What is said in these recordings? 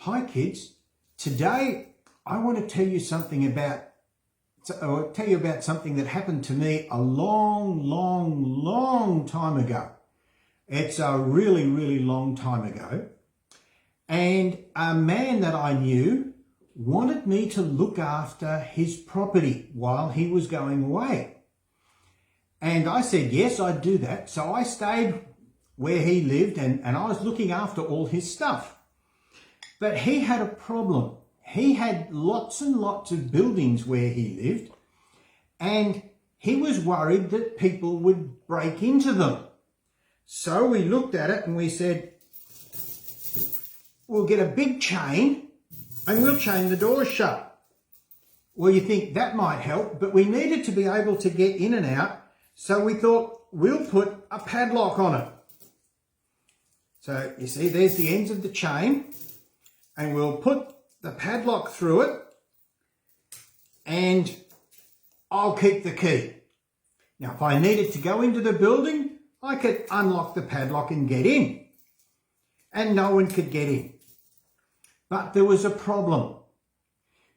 Hi kids, today I want to tell you something about something that happened to me a long time ago. It's a really long time ago. And a man that I knew wanted me to look after his property while he was going away. And I said, yes, I'd do that. So I stayed where he lived and I was looking after all his stuff. But he had a problem. He had lots and lots of buildings where he lived, and he was worried that people would break into them. So we looked at it and we said, we'll get a big chain and we'll chain the doors shut. Well, you think that might help, but we needed to be able to get in and out, so we thought we'll put a padlock on it. So you see, there's the ends of the chain, and we'll put the padlock through it, and I'll keep the key. Now, if I needed to go into the building, I could unlock the padlock and get in, and no one could get in. But there was a problem.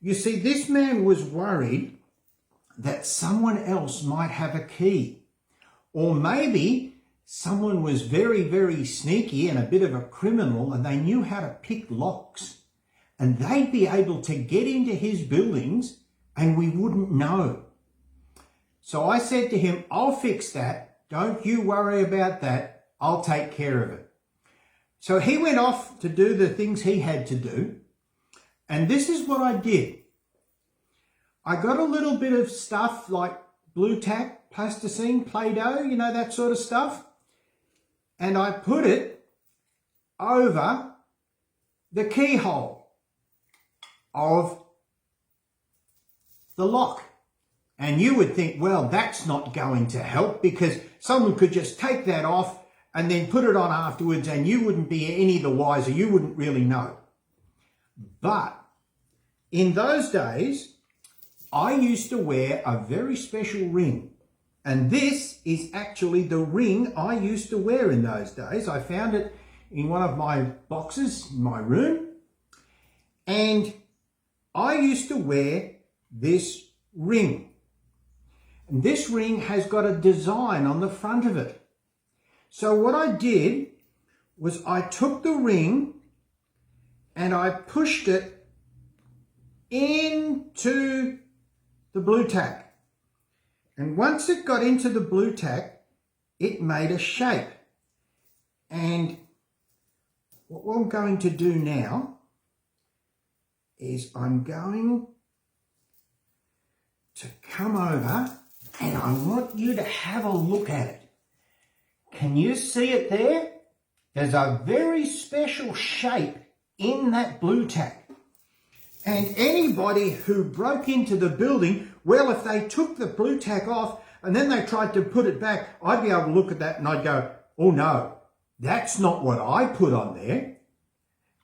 You see, this man was worried that someone else might have a key, or maybe someone was very sneaky and a bit of a criminal, and they knew how to pick locks, and they'd be able to get into his buildings and we wouldn't know. So I said to him, I'll fix that. Don't you worry about that. I'll take care of it. So he went off to do the things he had to do. And this is what I did. I got a little bit of stuff like blue tack, plasticine, Play-Doh, you know, that sort of stuff. And I put it over the keyhole of the lock. And you would think, well, that's not going to help, because someone could just take that off and then put it on afterwards and you wouldn't be any the wiser. You wouldn't really know. But in those days, I used to wear a very special ring. And this is actually the ring I used to wear in those days. I found it in one of my boxes in my room. And I used to wear this ring. And this ring has got a design on the front of it. So what I did was I took the ring and I pushed it into the blue tack. And once it got into the blue tack, it made a shape. And what I'm going to do now is I'm going to come over and I want you to have a look at it. Can you see it there? There's a very special shape in that blue tack. And anybody who broke into the building, well, if they took the blue tack off and then they tried to put it back, I'd be able to look at that and I'd go, oh no, that's not what I put on there.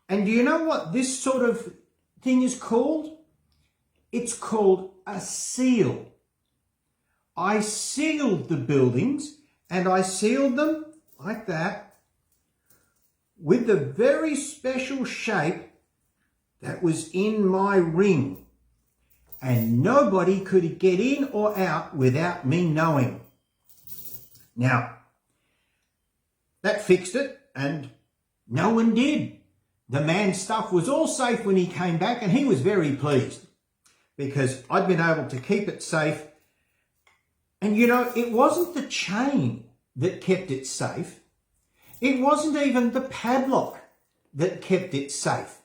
And do you know what this sort of thing is called? It's called a seal. I sealed the buildings, and I sealed them like that with the very special shape that was in my ring. And nobody could get in or out without me knowing. Now, that fixed it, and no one did. The man's stuff was all safe when he came back, and he was very pleased because I'd been able to keep it safe. And you know, it wasn't the chain that kept it safe. It wasn't even the padlock that kept it safe.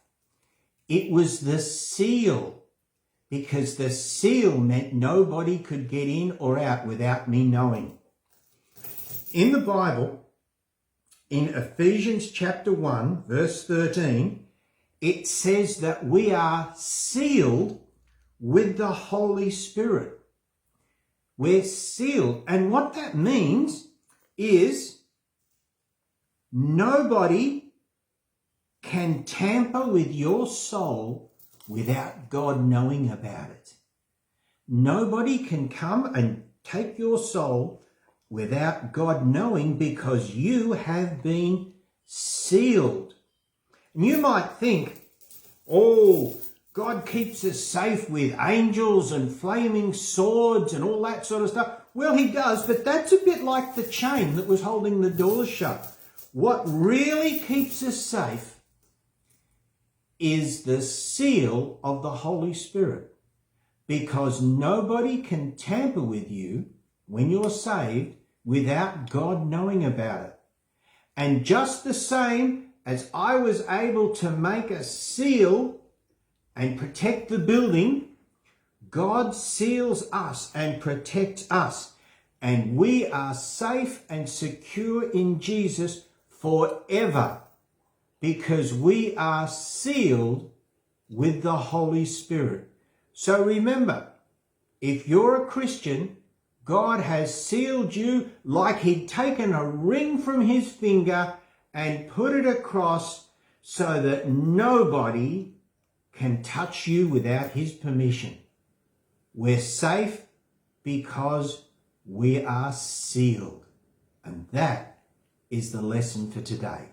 It was the seal, because the seal meant nobody could get in or out without me knowing. In the Bible, in Ephesians chapter 1, verse 13, it says that we are sealed with the Holy Spirit. We're sealed. And what that means is nobody can tamper with your soul without God knowing about it. Nobody can come and take your soul without God knowing, because you have been sealed. And you might think, Oh, God keeps us safe with angels and flaming swords and all that sort of stuff. Well, he does, but that's a bit like the chain that was holding the doors shut. What really keeps us safe is the seal of the Holy Spirit, because nobody can tamper with you when you're saved without God knowing about it. And just the same as I was able to make a seal and protect the building, God seals us and protects us, and we are safe and secure in Jesus forever, because we are sealed with the Holy Spirit. So remember, if you're a Christian, God has sealed you like he'd taken a ring from his finger and put it across so that nobody can touch you without his permission. We're safe because we are sealed. And that is the lesson for today.